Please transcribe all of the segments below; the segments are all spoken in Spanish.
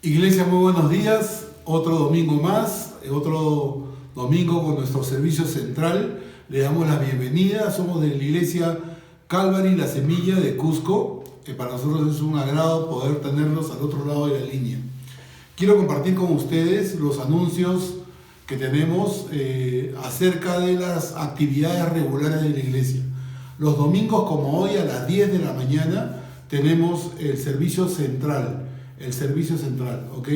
Iglesia, muy buenos días. Otro domingo más, otro domingo con nuestro servicio central. Le damos la bienvenida. Somos de la Iglesia Calvary La Semilla de Cusco. Para nosotros es un agrado poder tenerlos al otro lado de la línea. Quiero compartir con ustedes los anuncios que tenemos acerca de las actividades regulares de la iglesia. Los domingos, como hoy, a las 10 de la mañana, tenemos el servicio central. ¿Ok?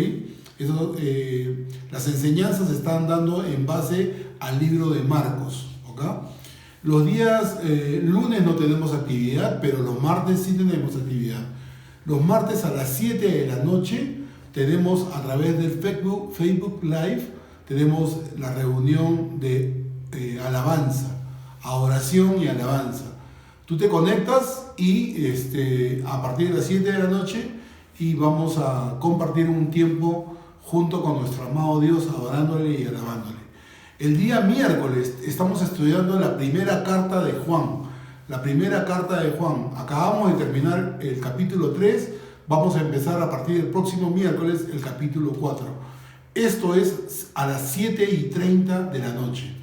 Las enseñanzas se están dando en base al libro de Marcos, ¿ok? Los días lunes no tenemos actividad, pero los martes sí tenemos actividad. Los martes a las 7 de la noche tenemos a través del Facebook Live, tenemos la reunión de alabanza, adoración y alabanza. Tú te conectas y a partir de las 7 de la noche y vamos a compartir un tiempo junto con nuestro amado Dios, adorándole y alabándole. El día miércoles estamos estudiando la primera carta de Juan. Acabamos de terminar el capítulo 3, vamos a empezar a partir del próximo miércoles el capítulo 4. Esto es a las 7:30 de la noche.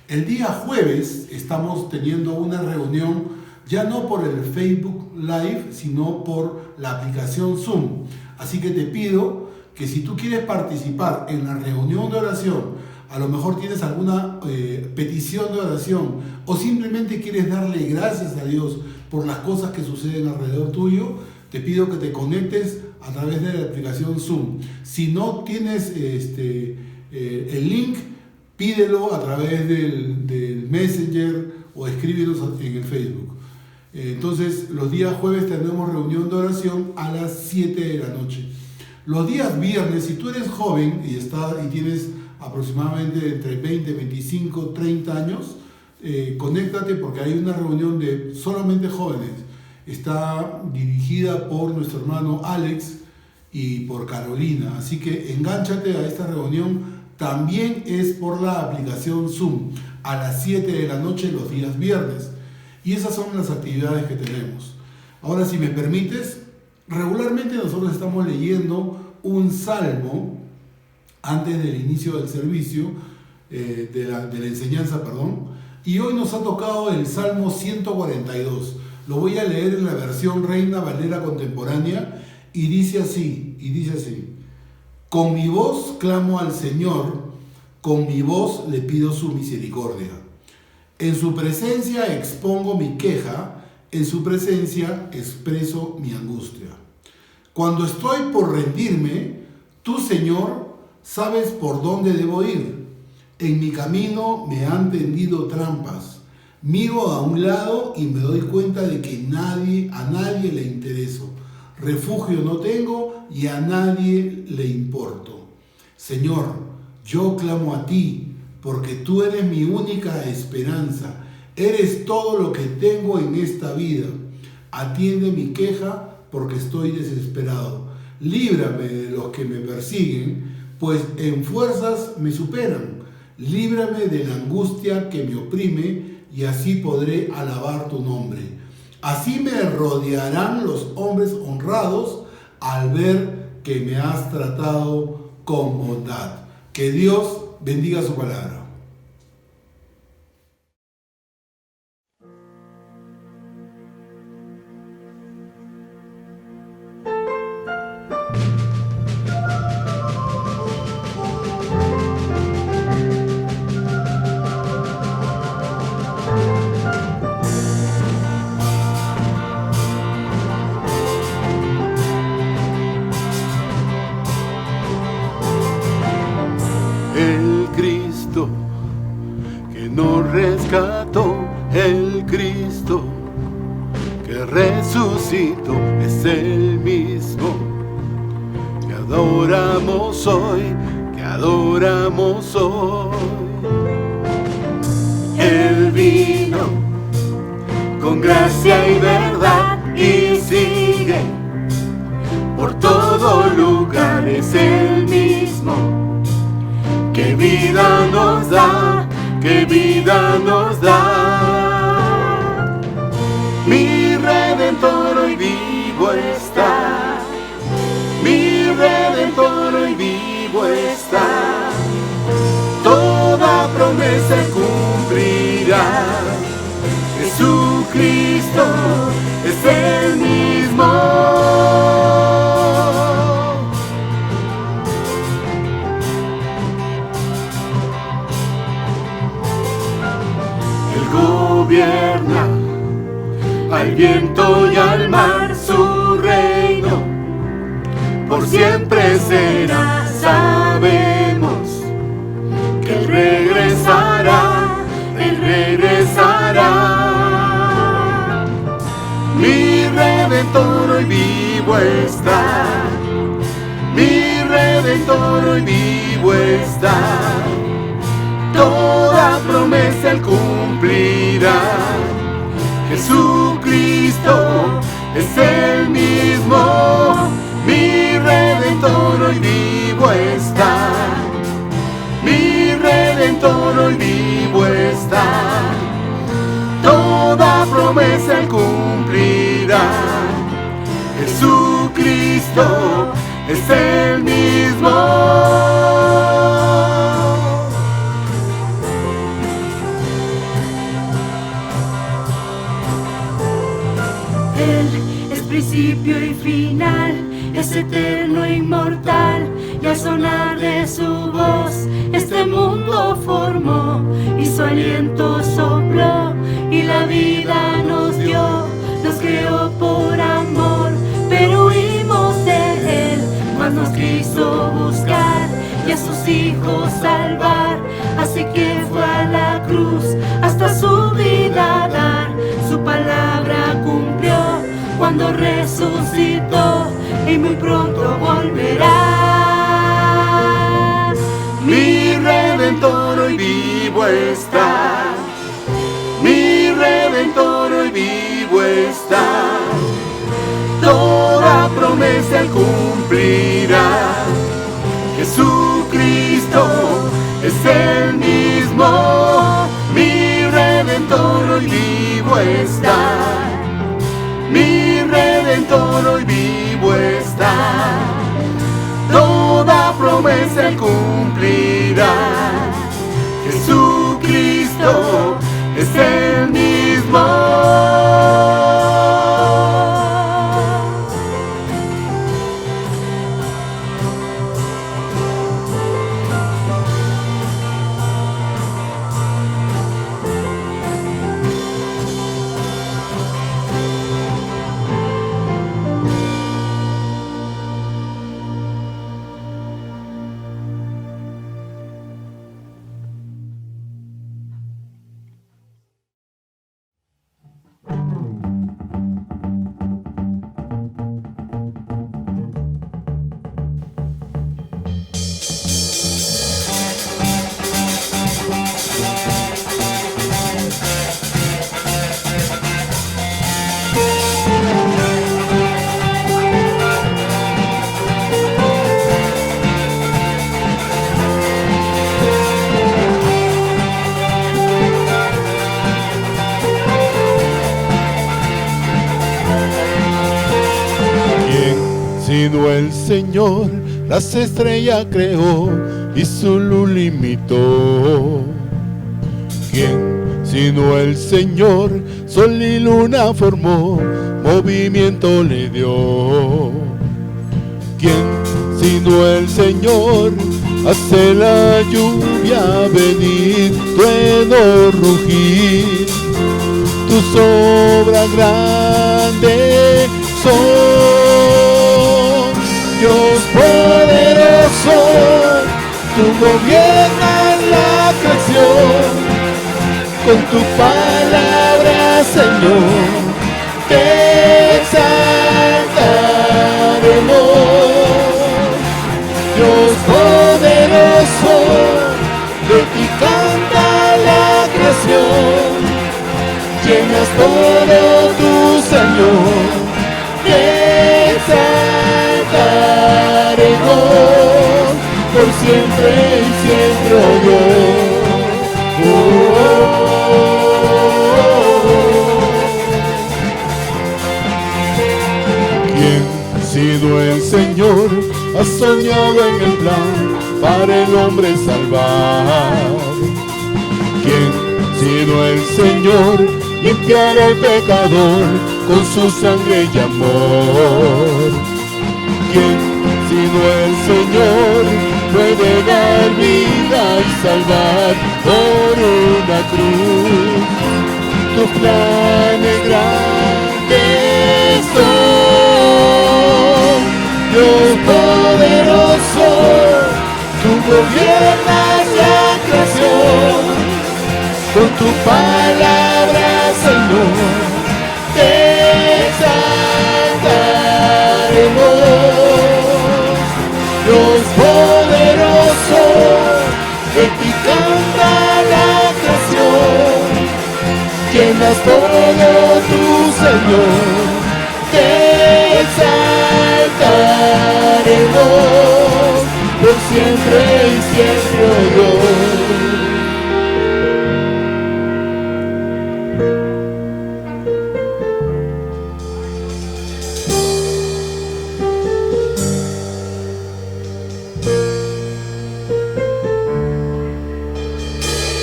El día jueves estamos teniendo una reunión ya no por el Facebook Live, sino por la aplicación Zoom. Así que te pido que si tú quieres participar en la reunión de oración, a lo mejor tienes alguna petición de oración o simplemente quieres darle gracias a Dios por las cosas que suceden alrededor tuyo, te pido que te conectes a través de la aplicación Zoom. Si no tienes el link, pídelo a través del Messenger o escríbenos en el Facebook. Entonces, los días jueves tenemos reunión de oración a las 7 de la noche. Los días viernes, si tú eres joven y tienes aproximadamente entre 20, 25, 30 años, conéctate porque hay una reunión de solamente jóvenes. Está dirigida por nuestro hermano Alex y por Carolina. Así que engánchate a esta reunión. También es por la aplicación Zoom a las 7 de la noche los días viernes. Y esas son las actividades que tenemos. Ahora, si me permites, regularmente nosotros estamos leyendo un salmo antes del inicio del servicio, de la enseñanza, y hoy nos ha tocado el Salmo 142. Lo voy a leer en la versión Reina Valera contemporánea y dice así: con mi voz clamo al Señor, con mi voz le pido su misericordia. En su presencia expongo mi queja, en su presencia expreso mi angustia. Cuando estoy por rendirme, tú, Señor, sabes por dónde debo ir. En mi camino me han tendido trampas. Miro a un lado y me doy cuenta de que a nadie le intereso. Refugio no tengo y a nadie le importo. Señor, yo clamo a ti, porque tú eres mi única esperanza. Eres todo lo que tengo en esta vida. Atiende mi queja porque estoy desesperado. Líbrame de los que me persiguen, pues en fuerzas me superan. Líbrame de la angustia que me oprime y así podré alabar tu nombre. Así me rodearán los hombres honrados al ver que me has tratado con bondad. Que Dios bendiga su palabra. Rescató el Cristo que resucitó, es el mismo que adoramos hoy, Él vino con gracia y verdad y sigue por todo lugar, es el mismo que vida nos da. ¡Qué vida nos da! Mi Redentor hoy vivo está, mi Redentor Jesucristo es el mismo. Él gobierna al viento y al mar, su reino por siempre será. Sabemos que Él regresará, Él regresará. Mi Redentor hoy vivo está, mi Redentor hoy vivo está. Toda promesa Él cumplirá. Jesucristo es el mismo. Mi Redentor hoy vivo está, mi Redentor hoy vivo está. Toda promesa Él cumplirá. Jesucristo es el mismo. Él es principio y final, es eterno e inmortal, y al sonar de su voz este mundo formó, y su aliento sopló, y la vida nos dio, nos creó por amor, pero huimos de Él, mas nos quiso buscar, y a sus hijos salvar, así que fue a la cruz, hasta su vida dar, su palabra cumplió, cuando resucitó, y muy pronto volverá. Mi Redentor hoy vivo está, mi Redentor hoy vivo está. Toda promesa Él cumplirá. Jesucristo es el mismo. Mi Redentor hoy vivo está, mi Redentor hoy vivo está. Toda promesa Él cumplirá. Jesucristo es el mismo. Sino el Señor las estrellas creó y su luz limitó. ¿Quién sino el Señor sol y luna formó, movimiento le dio? ¿Quién sino el Señor hace la lluvia venir, trueno rugir? Tus obras grandes son, Dios poderoso, tú gobiernas la creación, con tu palabra, Señor, te exaltaremos. Dios poderoso, de ti canta la creación, llenas todo tu Señor, te exaltaremos por siempre y siempre, oh Dios. ¿Quién sido el Señor ha soñado en el plan para el hombre salvar? ¿Quién sido el Señor limpiará al pecador con su sangre y amor. ¿Quién sino el Señor puede dar vida y salvar por una cruz? Tus planes grandes son, Dios poderoso, tú gobiernas la creación. Con tu palabra, Señor, te exaltaremos. Dios poderoso, de ti canta la creación. Llenas todo tu Señor, te exaltaremos por siempre y siempre, oh Dios.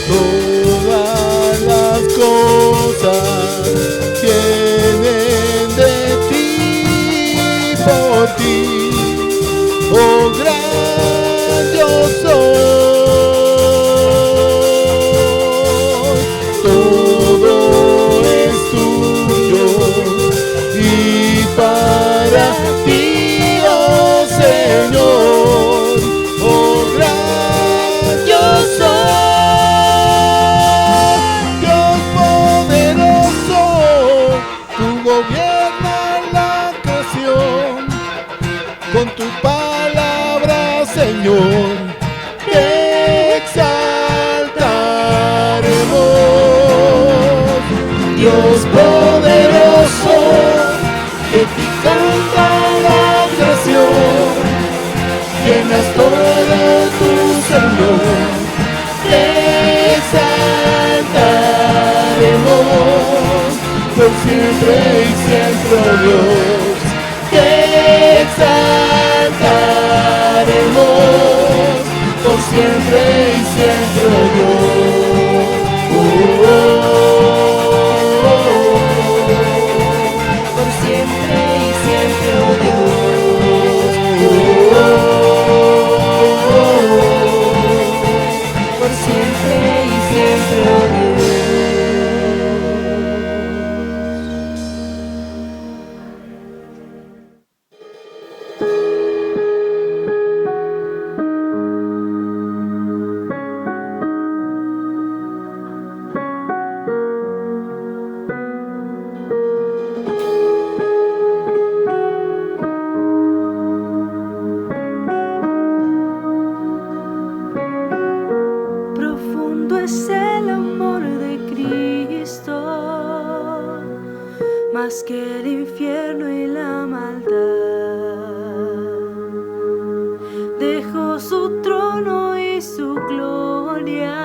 Todas las cosas vienen de ti, por ti, oh gran Dios soy. Todo es tuyo y para ti, oh Señor, oh gran Dios soy. Con tu palabra, Señor, te exaltaremos. Dios poderoso, de ti canta la creación. Llenas todo tu Señor, te exaltaremos por siempre y siempre, oh Dios. Te exaltaremos por siempre y siempre, oh Dios. Por siempre y siempre, oh Dios. Por siempre y siempre, oh Dios. Profundo es el amor de Cristo, más que el infierno y la maldad. Dejó su trono y su gloria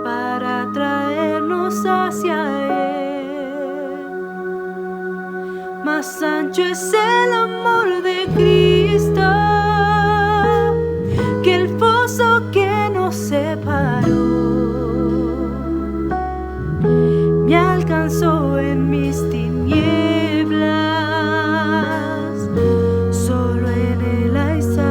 para traernos hacia Él. Más ancho es el amor de Cristo que el foso que nos separó. Me alcanzó en mis tinieblas, solo en Él hay salvación.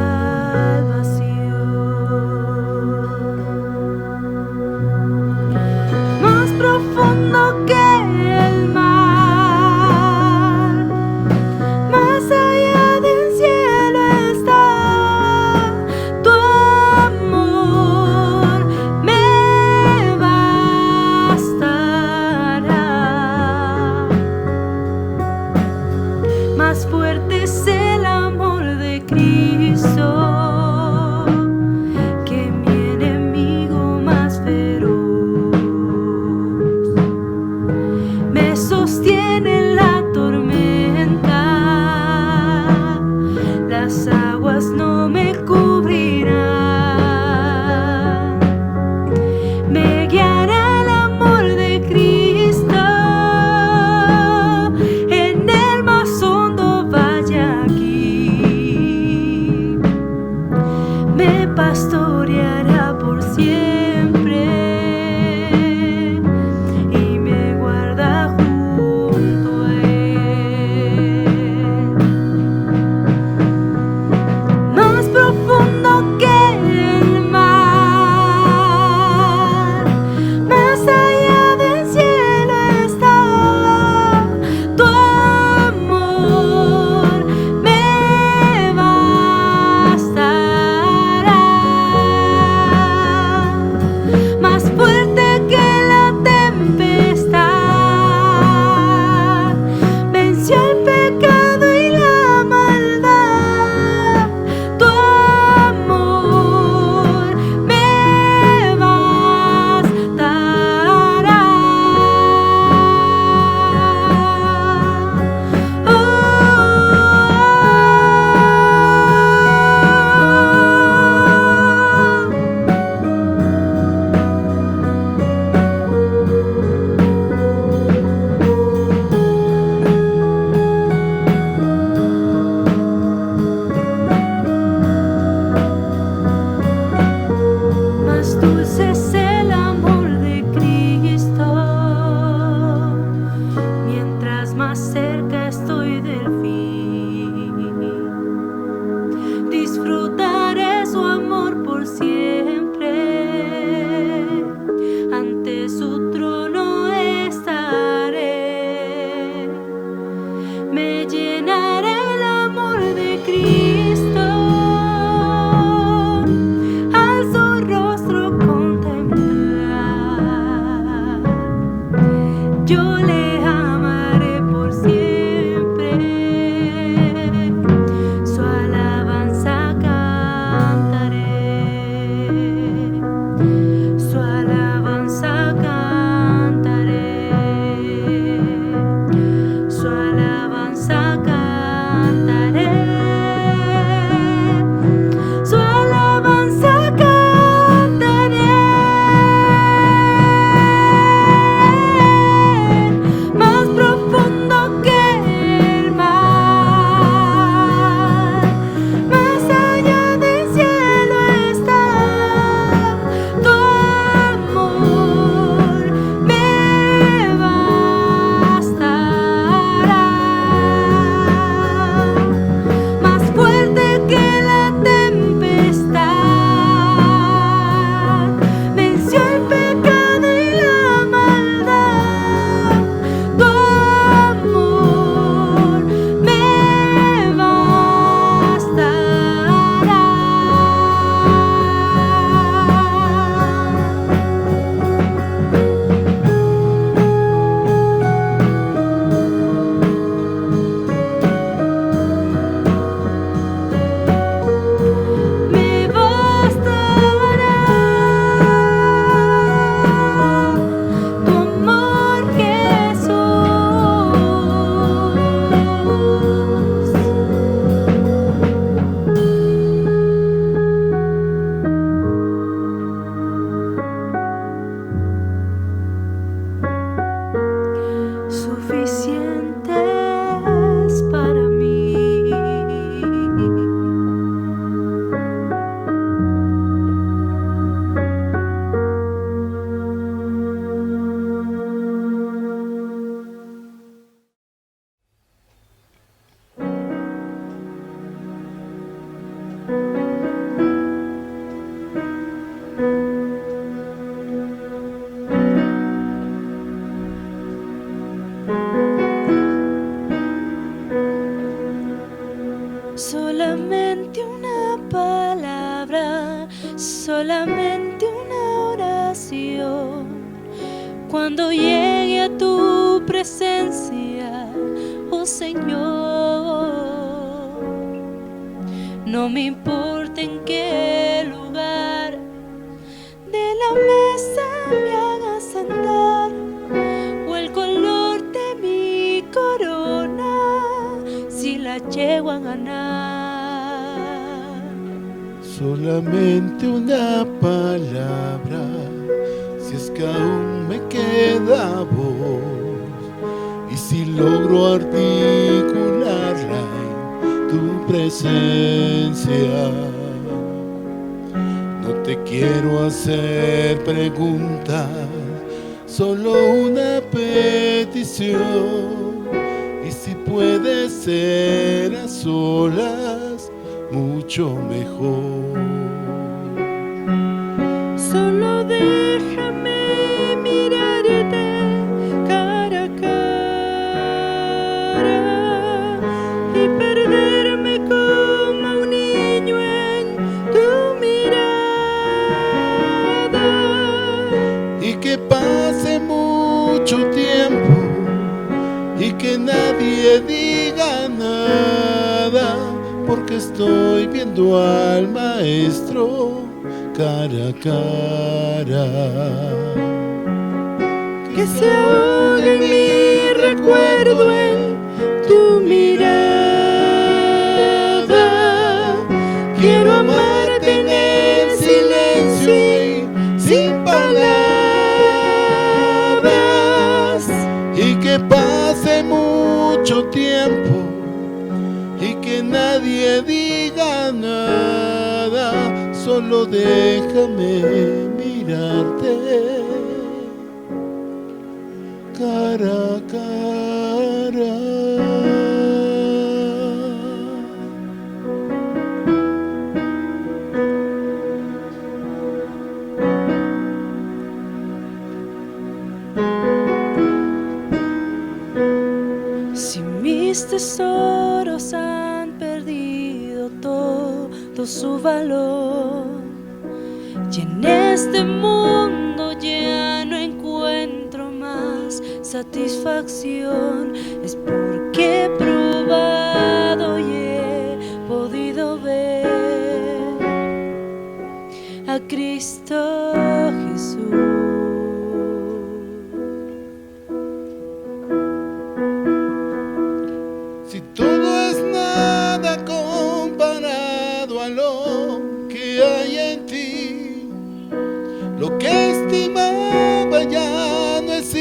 Más profundo que el mar, más allá del cielo está tu amor, me bastará. Más fuerte es el amor de Cristo que mi enemigo más feroz. Me sostiene en la tormenta, las aguas no me cubrirán. Me guiará el amor de Cristo en el más hondo valle aquí. Me pastoreará por siempre y Solamente una palabra, solamente una oración. Cuando llegue a tu presencia, oh Señor, no me importa en qué lugar de la mesa me hagas sentar, o el color de mi corona, si la llego a ganar. Solamente una palabra, si es que aún me queda voz, y si logro articularla en tu presencia. No te quiero hacer preguntas, solo una petición, y si puede ser a solas, mucho mejor. Solo déjame mirarte cara a cara y perderme como un niño en tu mirada. Y que pase mucho tiempo y que nadie diga nada, porque estoy viendo al Maestro cara a cara. Que se ahogue mi recuerdo en tu mirada. Quiero amarte en el silencio y sin palabras. Y que pase mucho tiempo y que nadie diga nada, solo déjame mirarte cara a cara. Si mis tesoros han perdido todo su valor, y en este mundo ya no encuentro más satisfacción, es porque he probado y he podido ver a Cristo Jesús. Si todo es nada comparado a lo que hay en ti, lo que estimaba ya no es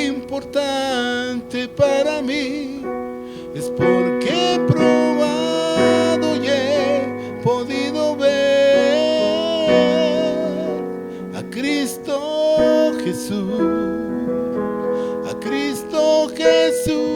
importante para mí, es porque he probado y he podido ver a Cristo Jesús, a Cristo Jesús.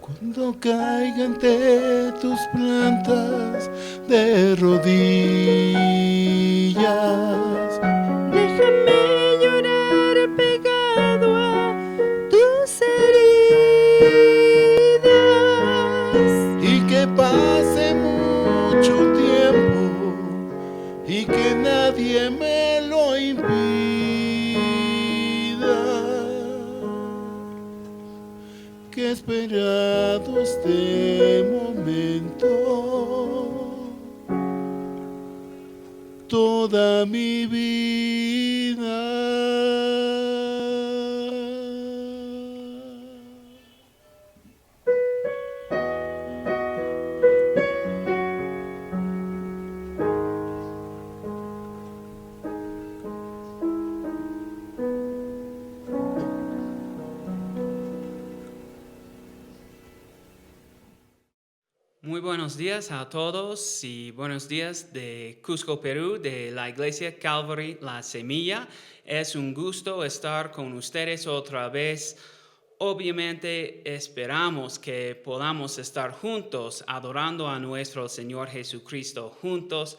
Cuando caiga ante tus plantas de rodillas, Déjame llorar pegado a tus heridas. y que pase mucho tiempo y que nadie me lo impida. Que he esperado este momento toda mi vida. Muy buenos días a todos y buenos días de Cusco, Perú, de la Iglesia Calvary La Semilla. Es un gusto estar con ustedes otra vez. Obviamente esperamos que podamos estar juntos adorando a nuestro Señor Jesucristo juntos,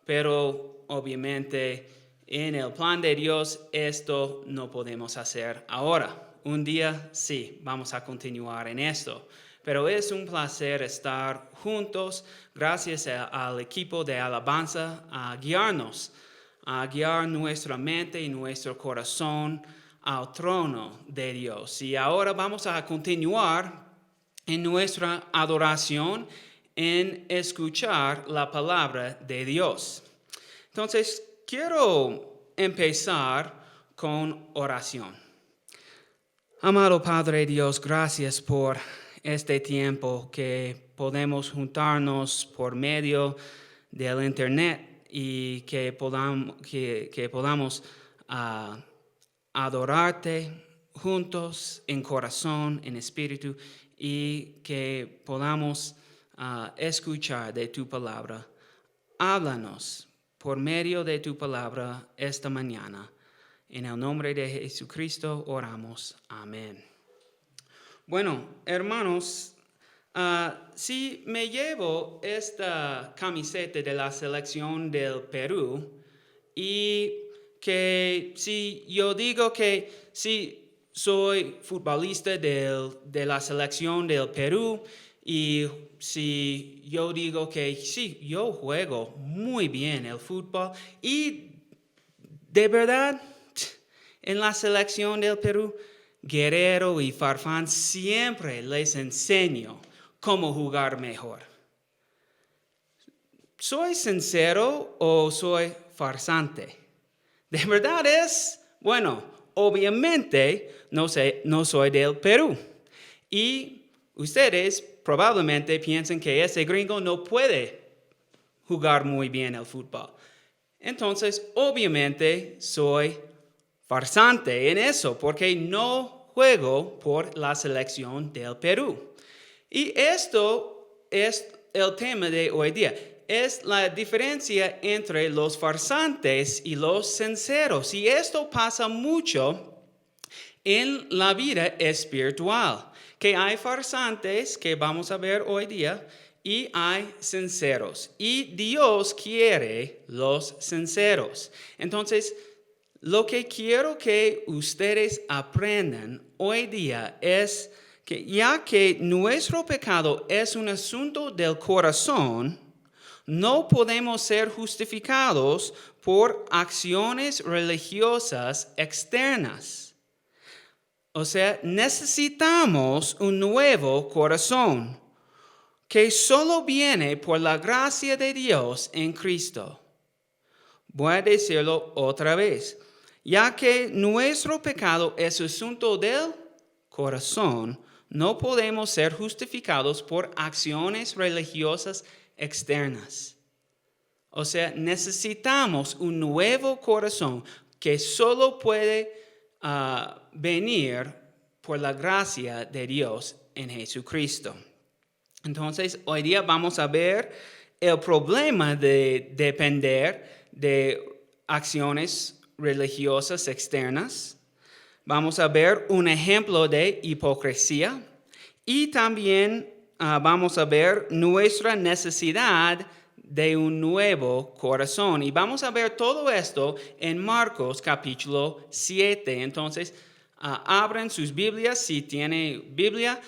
pero obviamente en el plan de Dios esto no podemos hacer ahora. Un día sí, vamos a continuar en esto. Pero es un placer estar juntos, gracias al equipo de alabanza, a guiar nuestra mente y nuestro corazón al trono de Dios. Y ahora vamos a continuar en nuestra adoración, en escuchar la palabra de Dios. Entonces, quiero empezar con oración. Amado Padre Dios, gracias por este tiempo que podemos juntarnos por medio del internet y que podamos adorarte juntos en corazón, en espíritu, y que podamos escuchar de tu palabra. Háblanos por medio de tu palabra esta mañana. En el nombre de Jesucristo oramos. Amén. Bueno, hermanos, si me llevo esta camiseta de la selección del Perú y que si yo digo que sí soy futbolista de la selección del Perú y si yo digo que sí, yo juego muy bien el fútbol y de verdad en la selección del Perú, Guerrero y Farfán siempre les enseño cómo jugar mejor. ¿Soy sincero o soy farsante? De verdad bueno, obviamente no soy del Perú. Y ustedes probablemente piensan que ese gringo no puede jugar muy bien el fútbol. Entonces, obviamente soy farsante en eso, porque no juego por la selección del Perú. Y esto es el tema de hoy día. Es la diferencia entre los farsantes y los sinceros. Y esto pasa mucho en la vida espiritual. Que hay farsantes que vamos a ver hoy día y hay sinceros. Y Dios quiere los sinceros. Entonces, lo que quiero que ustedes aprendan hoy día es que ya que nuestro pecado es un asunto del corazón, no podemos ser justificados por acciones religiosas externas. O sea, necesitamos un nuevo corazón que solo viene por la gracia de Dios en Cristo. Voy a decirlo otra vez. Ya que nuestro pecado es asunto del corazón, no podemos ser justificados por acciones religiosas externas. O sea, necesitamos un nuevo corazón que solo puede venir por la gracia de Dios en Jesucristo. Entonces, hoy día vamos a ver el problema de depender de acciones religiosas externas. Vamos a ver un ejemplo de hipocresía Y también vamos a ver nuestra necesidad de un nuevo corazón. Y vamos a ver todo esto en Marcos capítulo 7. Entonces, abran sus Biblias. Si tiene Biblia,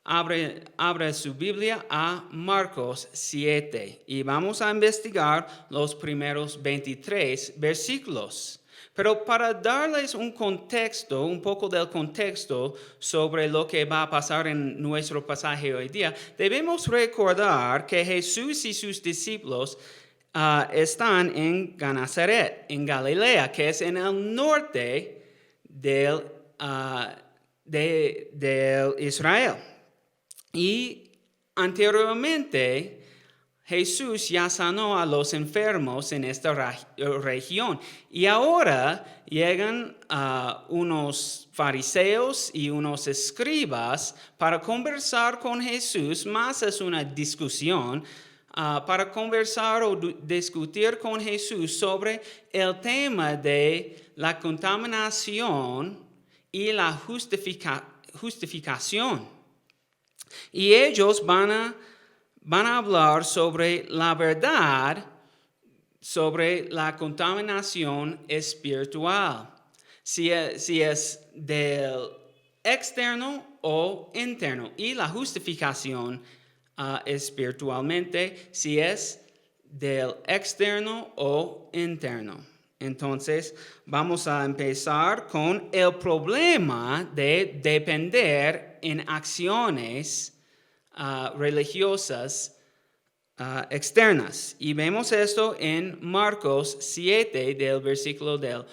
abre su Biblia a Marcos 7. Y vamos a investigar los primeros 23 versículos. Pero para darles un poco del contexto sobre lo que va a pasar en nuestro pasaje hoy día, debemos recordar que Jesús y sus discípulos están en Genezaret, en Galilea, que es en el norte del Israel. Y anteriormente Jesús ya sanó a los enfermos en esta región. Y ahora llegan unos fariseos y unos escribas para conversar con Jesús. Más es una discusión para conversar o discutir con Jesús sobre el tema de la contaminación y la justificación. Y ellos van a hablar sobre la verdad, sobre la contaminación espiritual, si es del externo o interno, y la justificación espiritualmente, si es del externo o interno. Entonces, vamos a empezar con el problema de depender en acciones religiosas externas. Y vemos esto en Marcos 7, del versículo del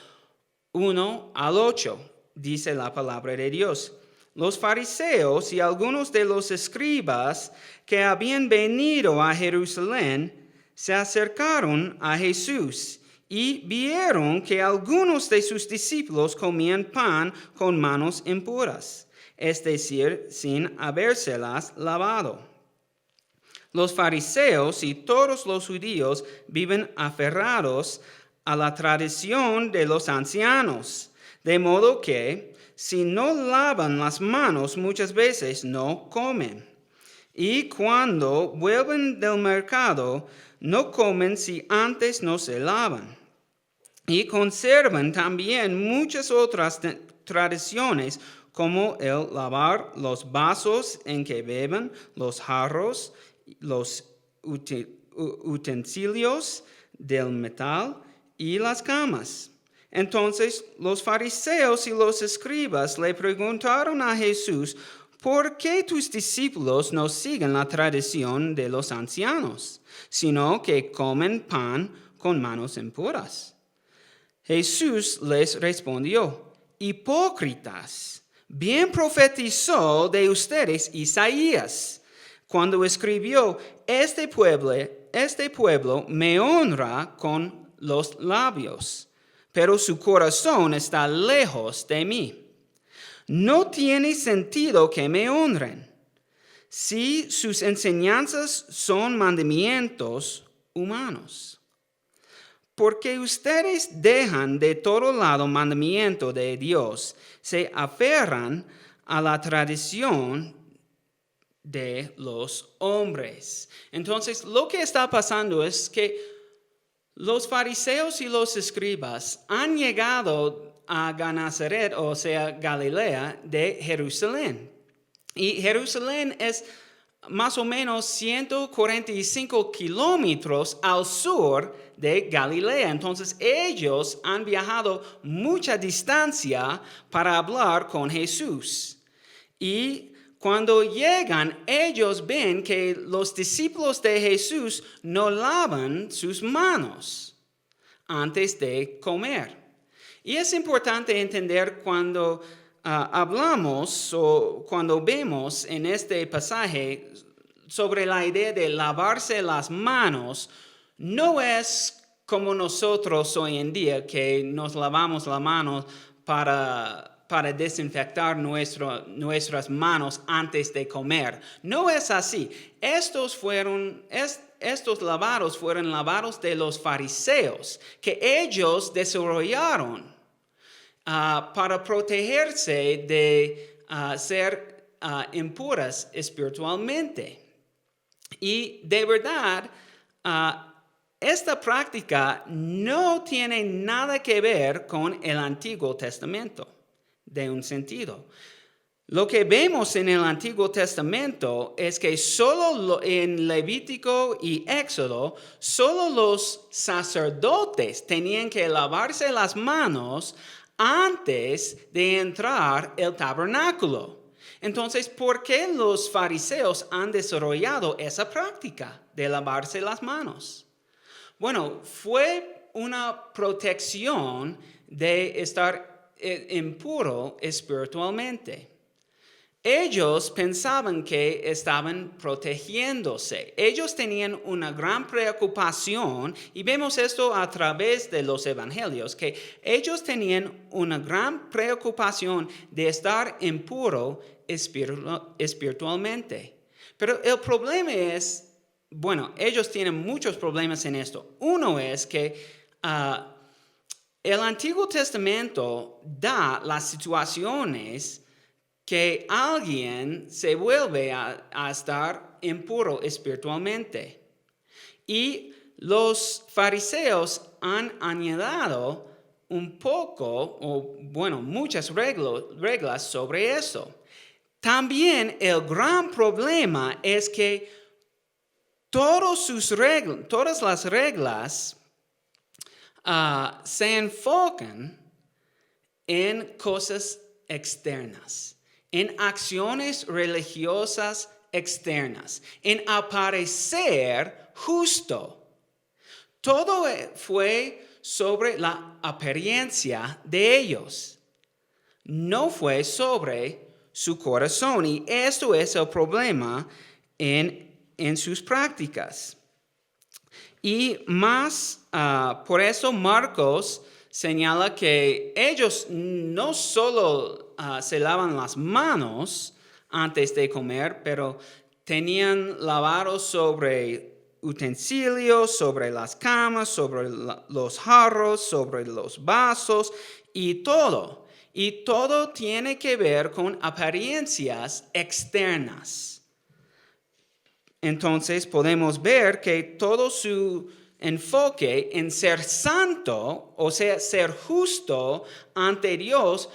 1 al 8. Dice la palabra de Dios. Los fariseos y algunos de los escribas que habían venido a Jerusalén se acercaron a Jesús y vieron que algunos de sus discípulos comían pan con manos impuras, es decir, sin habérselas lavado. Los fariseos y todos los judíos viven aferrados a la tradición de los ancianos, de modo que si no lavan las manos muchas veces no comen. Y cuando vuelven del mercado no comen si antes no se lavan. Y conservan también muchas otras tradiciones, como el lavar los vasos en que beben, los jarros, los utensilios del metal y las camas. Entonces los fariseos y los escribas le preguntaron a Jesús, ¿por qué tus discípulos no siguen la tradición de los ancianos, sino que comen pan con manos impuras? Jesús les respondió, hipócritas, bien profetizó de ustedes Isaías, cuando escribió, este pueblo me honra con los labios, pero su corazón está lejos de mí. No tiene sentido que me honren, si sus enseñanzas son mandamientos humanos. Porque ustedes dejan de todo lado mandamiento de Dios, se aferran a la tradición de los hombres. Entonces, lo que está pasando es que los fariseos y los escribas han llegado a Genezaret, o sea, Galilea, de Jerusalén. Y Jerusalén es más o menos 145 kilómetros al sur de Galilea. Entonces ellos han viajado mucha distancia para hablar con Jesús. Y cuando llegan, ellos ven que los discípulos de Jesús no lavan sus manos antes de comer. Y es importante entender cuando hablamos o cuando vemos en este pasaje sobre la idea de lavarse las manos, no es como nosotros hoy en día que nos lavamos las manos para desinfectar nuestras manos antes de comer. No es así. Estos lavados fueron lavados de los fariseos que ellos desarrollaron para protegerse de ser impuras espiritualmente. Y de verdad, esta práctica no tiene nada que ver con el Antiguo Testamento, de un sentido. Lo que vemos en el Antiguo Testamento es que solo en Levítico y Éxodo, solo los sacerdotes tenían que lavarse las manos antes de entrar al tabernáculo. Entonces, ¿por qué los fariseos han desarrollado esa práctica de lavarse las manos? Bueno, fue una protección de estar impuro espiritualmente. Ellos pensaban que estaban protegiéndose. Ellos tenían una gran preocupación, y vemos esto a través de los evangelios, que ellos tenían una gran preocupación de estar impuro espiritualmente. Pero el problema es, bueno, ellos tienen muchos problemas en esto. Uno es que el Antiguo Testamento da las situaciones que alguien se vuelve a estar impuro espiritualmente. Y los fariseos han añadido un poco, o bueno, muchas reglas sobre eso. También el gran problema es que todas las reglas se enfocan en cosas externas, en acciones religiosas externas, en aparecer justo. Todo fue sobre la apariencia de ellos. No fue sobre su corazón. Y esto es el problema en sus prácticas. Y más, por eso Marcos señala que ellos no solo se lavan las manos antes de comer, pero tenían lavado sobre utensilios, sobre las camas, sobre los jarros, sobre los vasos y todo. Y todo tiene que ver con apariencias externas. Entonces podemos ver que todo su enfoque en ser santo, o sea, ser justo ante Dios,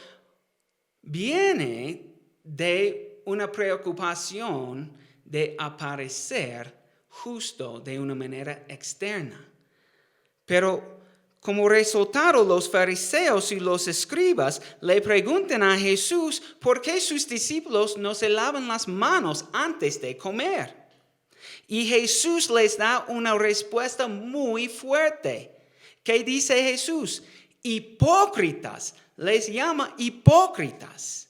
viene de una preocupación de aparecer justo de una manera externa. Pero como resultado, los fariseos y los escribas le preguntan a Jesús por qué sus discípulos no se lavan las manos antes de comer. Y Jesús les da una respuesta muy fuerte. ¿Qué dice Jesús? Hipócritas. Les llama hipócritas.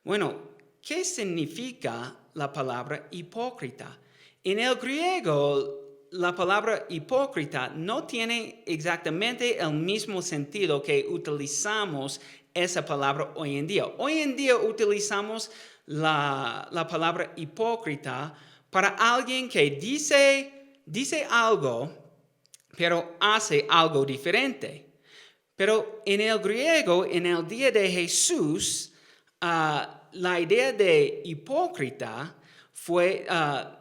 Bueno, ¿qué significa la palabra hipócrita? En el griego, la palabra hipócrita no tiene exactamente el mismo sentido que utilizamos esa palabra hoy en día. Hoy en día utilizamos la palabra hipócrita para alguien que dice algo, pero hace algo diferente. Pero en el griego, en el día de Jesús, la idea de hipócrita fue,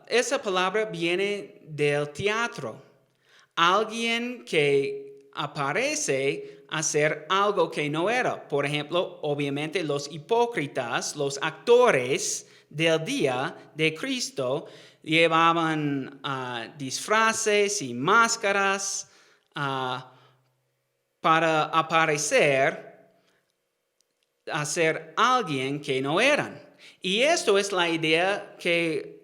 esa palabra viene del teatro. Alguien que aparece hacer algo que no era. Por ejemplo, obviamente los hipócritas, los actores del día de Cristo, llevaban disfraces y máscaras para aparecer a ser alguien que no eran. Y esto es la idea que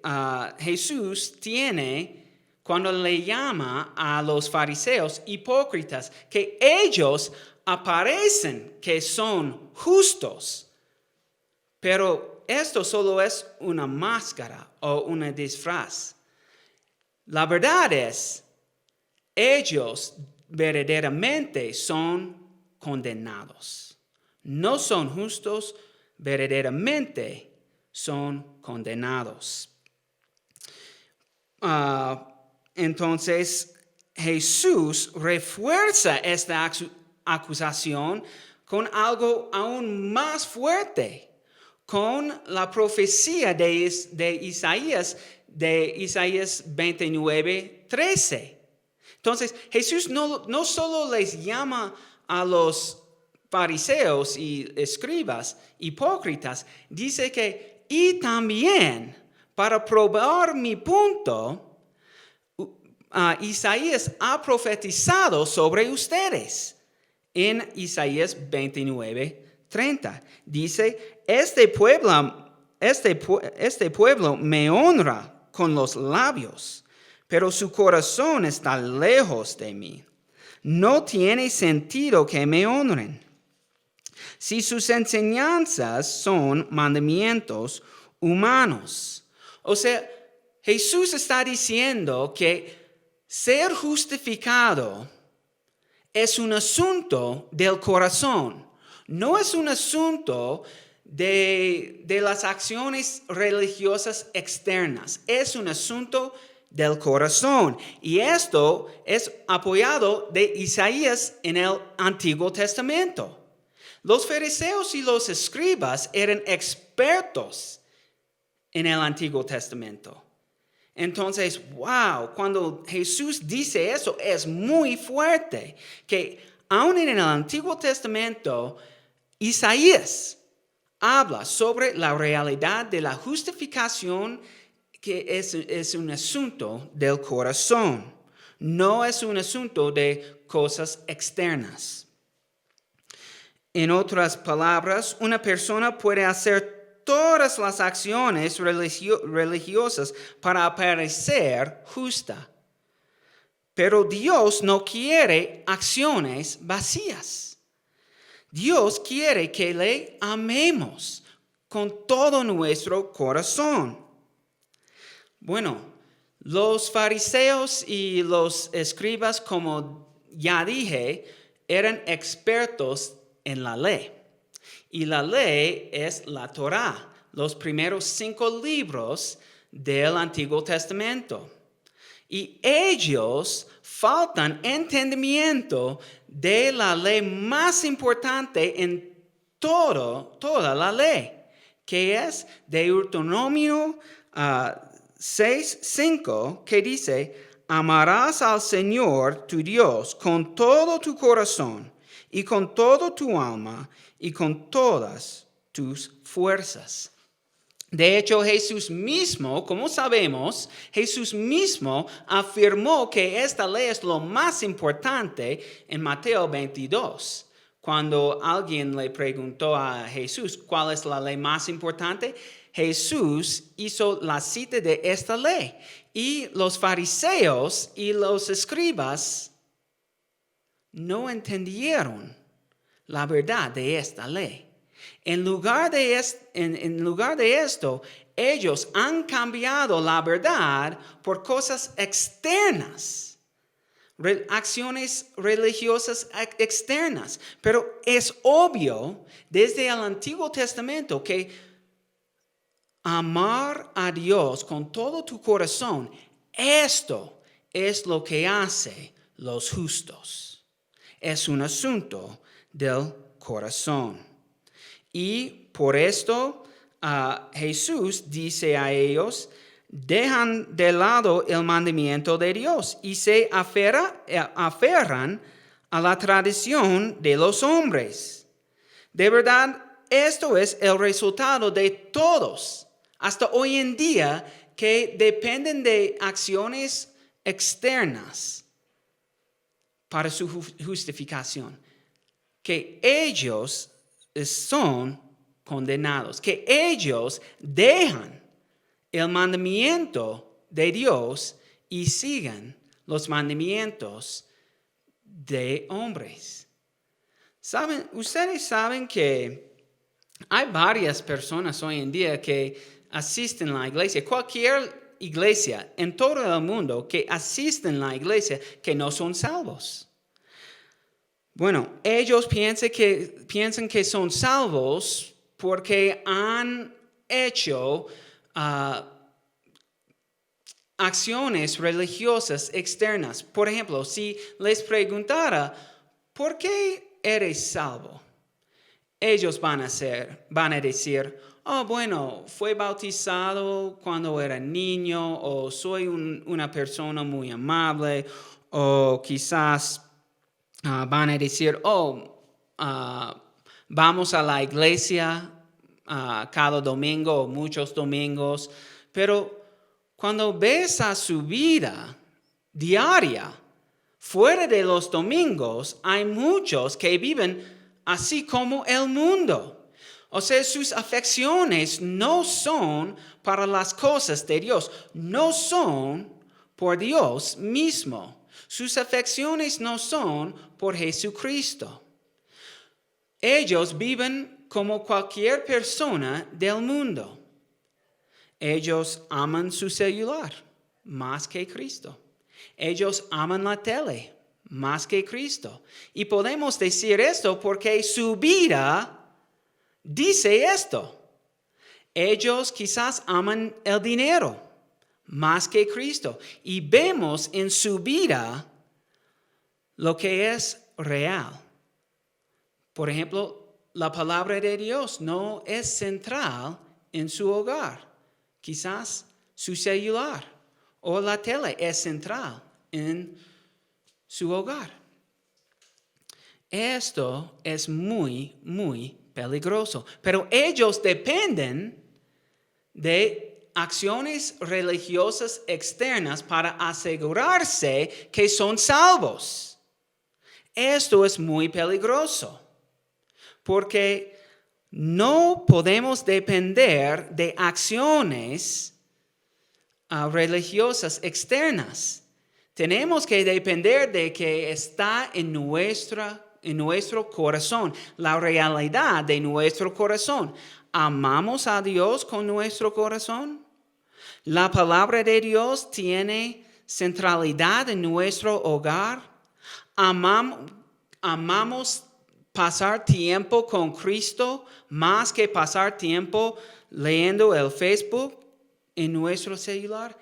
Jesús tiene cuando le llama a los fariseos hipócritas, que ellos aparecen que son justos, pero esto solo es una máscara o un disfraz. La verdad es, ellos verdaderamente son condenados. No son justos, verdaderamente son condenados. Entonces, Jesús refuerza esta acusación con algo aún más fuerte. con la profecía de Isaías 29:13. Entonces, Jesús no solo les llama a los fariseos y escribas hipócritas, dice que, y también, para probar mi punto, Isaías ha profetizado sobre ustedes. En Isaías 29:30 dice, este pueblo me honra con los labios, pero su corazón está lejos de mí. No tiene sentido que me honren. Si sus enseñanzas son mandamientos humanos. O sea, Jesús está diciendo que ser justificado es un asunto del corazón. No es un asunto de las acciones religiosas externas. Es un asunto del corazón. Y esto es apoyado de Isaías en el Antiguo Testamento. Los fariseos y los escribas eran expertos en el Antiguo Testamento. Entonces, wow, cuando Jesús dice eso es muy fuerte, que aún en el Antiguo Testamento, Isaías habla sobre la realidad de la justificación, que es un asunto del corazón, no es un asunto de cosas externas. En otras palabras, una persona puede hacer todas las acciones religiosas para parecer justa. Pero Dios no quiere acciones vacías. Dios quiere que le amemos con todo nuestro corazón. Bueno, los fariseos y los escribas, como ya dije, eran expertos en la ley. Y la ley es la Torá, los primeros 5 libros del Antiguo Testamento. Y ellos faltan entendimiento de la ley más importante en toda la ley, que es Deuteronomio 6:5, que dice, amarás al Señor tu Dios con todo tu corazón y con toda tu alma y con todas tus fuerzas. De hecho, Jesús mismo, como sabemos, Jesús mismo afirmó que esta ley es lo más importante en Mateo 22. Cuando alguien le preguntó a Jesús cuál es la ley más importante, Jesús hizo la cita de esta ley. Y los fariseos y los escribas no entendieron la verdad de esta ley. En lugar de esto, ellos han cambiado la verdad por cosas externas, acciones religiosas externas. Pero es obvio desde el Antiguo Testamento que amar a Dios con todo tu corazón, esto es lo que hace los justos. Es un asunto del corazón. Y por esto Jesús dice a ellos, dejan de lado el mandamiento de Dios y se aferran a la tradición de los hombres. De verdad, esto es el resultado de todos, hasta hoy en día, que dependen de acciones externas para su justificación. Que ellos son condenados, que ellos dejan el mandamiento de Dios y sigan los mandamientos de hombres. Ustedes saben que hay varias personas hoy en día que asisten a la iglesia, cualquier iglesia en todo el mundo que asisten a la iglesia que no son salvos. Bueno, ellos piensan que son salvos porque han hecho acciones religiosas externas. Por ejemplo, si les preguntara, ¿por qué eres salvo? Ellos van a decir, bueno, fue bautizado cuando era niño, o soy una persona muy amable, o quizás van a decir, vamos a la iglesia cada domingo o muchos domingos, pero cuando ves a su vida diaria, fuera de los domingos, hay muchos que viven así como el mundo. O sea, sus afecciones no son para las cosas de Dios, no son por Dios mismo. Sus afecciones no son por Jesucristo. Ellos viven como cualquier persona del mundo. Ellos aman su celular más que Cristo. Ellos aman la tele más que Cristo. Y podemos decir esto porque su vida dice esto. Ellos quizás aman el dinero más que Cristo. Y vemos en su vida lo que es real. Por ejemplo, la palabra de Dios no es central en su hogar. Quizás su celular o la tele es central en su hogar. Esto es muy, muy peligroso. Pero ellos dependen de acciones religiosas externas para asegurarse que son salvos. Esto es muy peligroso, porque no podemos depender de acciones religiosas externas. Tenemos que depender de que está en nuestro corazón, la realidad de nuestro corazón. ¿Amamos a Dios con nuestro corazón? ¿La palabra de Dios tiene centralidad en nuestro hogar? ¿Amamos pasar tiempo con Cristo más que pasar tiempo leyendo el Facebook en nuestro celular?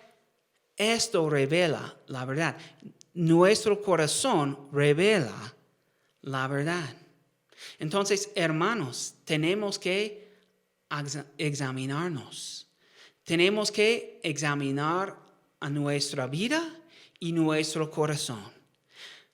Esto revela la verdad. Nuestro corazón revela la verdad. Entonces, hermanos, tenemos que examinarnos. Tenemos que examinar a nuestra vida y nuestro corazón.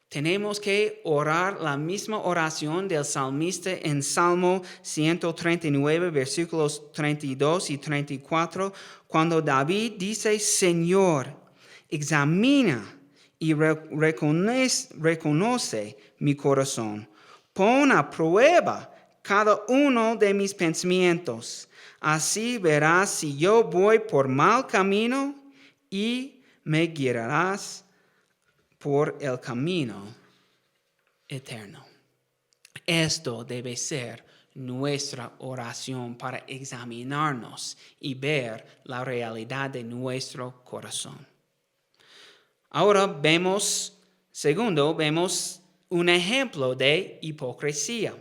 Tenemos que orar la misma oración del salmista en Salmo 139, versículos 32 y 34, cuando David dice, Señor, examina y reconoce mi corazón. Pon a prueba cada uno de mis pensamientos. Así verás si yo voy por mal camino y me guiarás por el camino eterno. Esto debe ser nuestra oración para examinarnos y ver la realidad de nuestro corazón. Ahora vemos un ejemplo de hipocresía.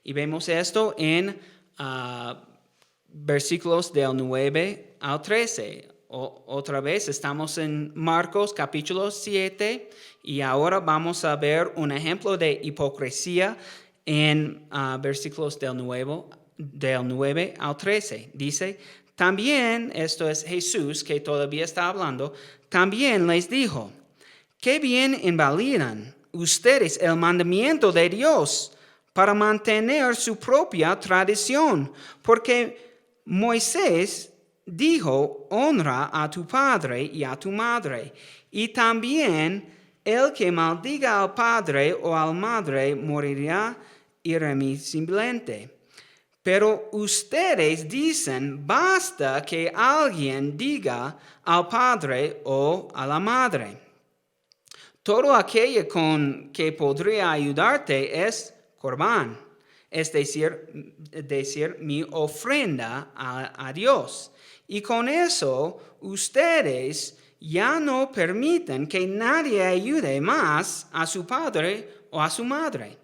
Y vemos esto en versículos del 9 al 13. Otra vez estamos en Marcos capítulo 7 y ahora vamos a ver un ejemplo de hipocresía en versículos del 9 al 13. Dice, también, esto es Jesús que todavía está hablando, también les dijo, qué bien invalidan ustedes el mandamiento de Dios para mantener su propia tradición, porque Moisés dijo, honra a tu padre y a tu madre, y también el que maldiga al padre o a la madre morirá irremisiblemente. Pero ustedes dicen, basta que alguien diga al padre o a la madre, todo aquello con que podría ayudarte es corbán, es decir, mi ofrenda a Dios. Y con eso, ustedes ya no permiten que nadie ayude más a su padre o a su madre.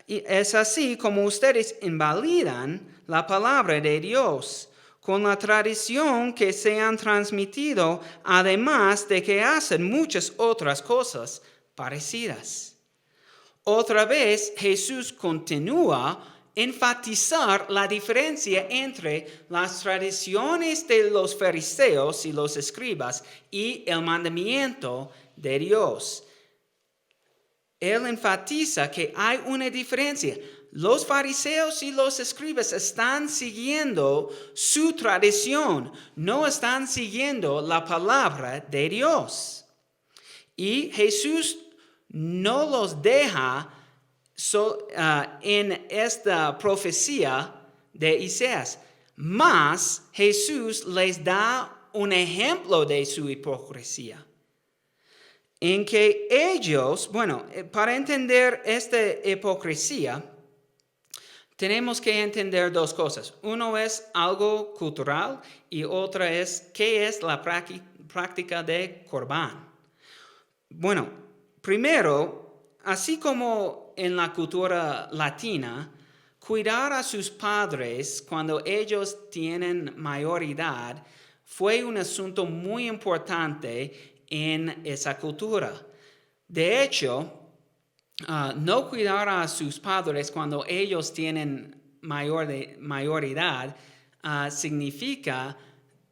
Y es así como ustedes invalidan la palabra de Dios con la tradición que se han transmitido, además de que hacen muchas otras cosas parecidas. Otra vez, Jesús continúa enfatizar la diferencia entre las tradiciones de los fariseos y los escribas y el mandamiento de Dios. Él enfatiza que hay una diferencia. Los fariseos y los escribas están siguiendo su tradición, no están siguiendo la palabra de Dios. Y Jesús no los deja en esta profecía de Isaías. Mas Jesús les da un ejemplo de su hipocresía. En que ellos, para entender esta hipocresía, tenemos que entender dos cosas. Uno es algo cultural y otra es qué es la práctica de Corbán. Bueno, primero, así como en la cultura latina, cuidar a sus padres cuando ellos tienen mayoridad fue un asunto muy importante en esa cultura. De hecho, no cuidar a sus padres cuando ellos tienen mayoridad significa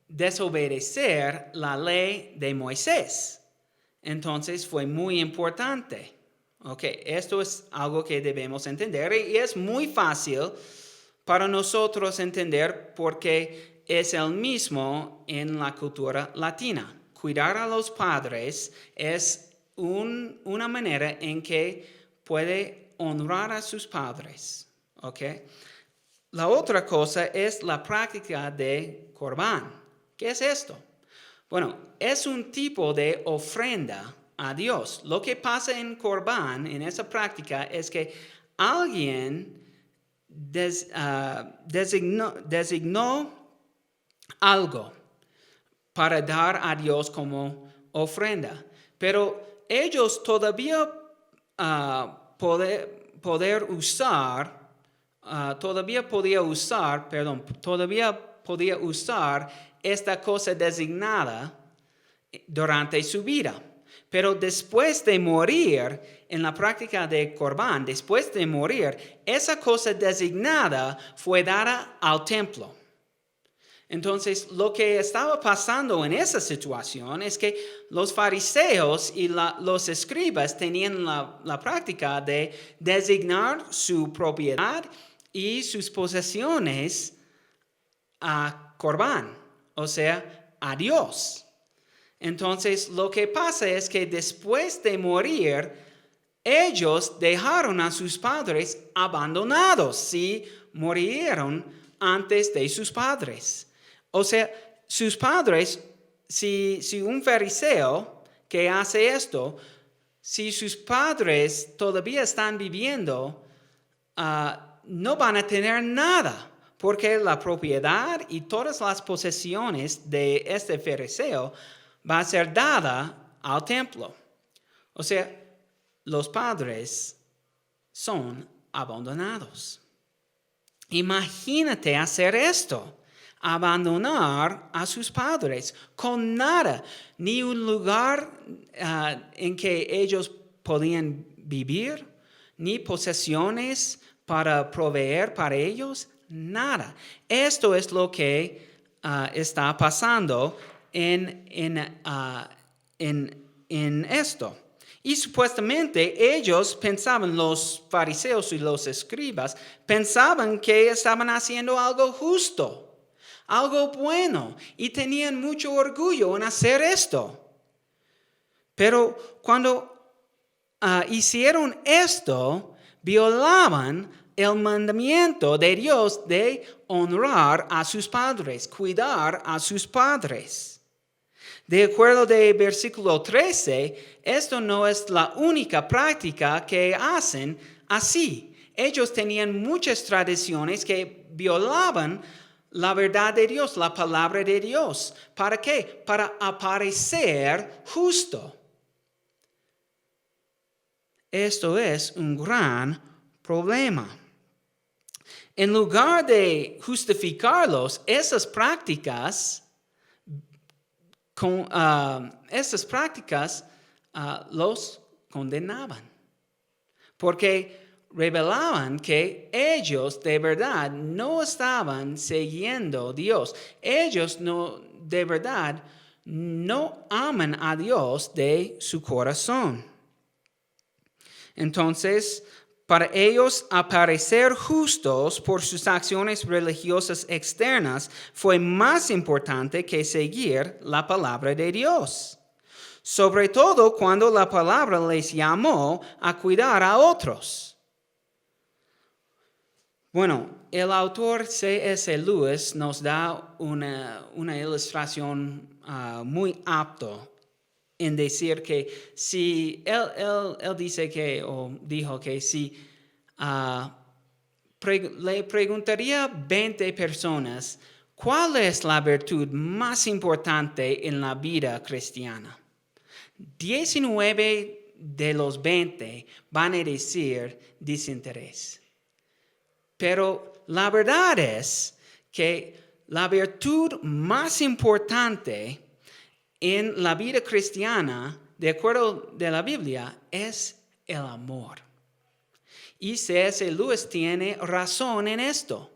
desobedecer la ley de Moisés. Entonces fue muy importante. Esto es algo que debemos entender y es muy fácil para nosotros entender porque es el mismo en la cultura latina. Cuidar a los padres es una manera en que puede honrar a sus padres. La otra cosa es la práctica de Corbán. ¿Qué es esto? Bueno, es un tipo de ofrenda a Dios. Lo que pasa en Corbán, en esa práctica, es que alguien designó algo para dar a Dios como ofrenda. Pero ellos todavía podía usar esta cosa designada durante su vida. Pero después de morir, en la práctica de Corbán, después de morir, esa cosa designada fue dada al templo. Entonces, lo que estaba pasando en esa situación es que los fariseos y los escribas tenían la práctica de designar su propiedad y sus posesiones a Corbán, o sea, a Dios. Entonces, lo que pasa es que después de morir, ellos dejaron a sus padres abandonados si murieron antes de sus padres. O sea, sus padres, si un fariseo que hace esto, si sus padres todavía están viviendo, no van a tener nada, porque la propiedad y todas las posesiones de este fariseo va a ser dada al templo. O sea, los padres son abandonados. Imagínate hacer esto. Abandonar a sus padres con nada, ni un lugar en que ellos podían vivir, ni posesiones para proveer para ellos, nada. Esto es lo que está pasando en esto. Y supuestamente ellos pensaban, los fariseos y los escribas, pensaban que estaban haciendo algo justo, algo bueno, y tenían mucho orgullo en hacer esto. Pero cuando hicieron esto, violaban el mandamiento de Dios de honrar a sus padres, cuidar a sus padres. De acuerdo de versículo 13, esto no es la única práctica que hacen así. Ellos tenían muchas tradiciones que violaban la verdad de Dios, la palabra de Dios. ¿Para qué? Para aparecer justo. Esto es un gran problema. En lugar de justificarlos, esas prácticas los condenaban. Porque revelaban que ellos de verdad no estaban siguiendo a Dios. Ellos de verdad no aman a Dios de su corazón. Entonces, para ellos aparecer justos por sus acciones religiosas externas fue más importante que seguir la palabra de Dios. Sobre todo cuando la palabra les llamó a cuidar a otros. Bueno, el autor C.S. Lewis nos da una ilustración muy apta en decir que si él dice que, o dijo que si le preguntaría a 20 personas cuál es la virtud más importante en la vida cristiana, 19 de los 20 van a decir desinterés. Pero la verdad es que la virtud más importante en la vida cristiana, de acuerdo de la Biblia, es el amor. Y C.S. Lewis tiene razón en esto.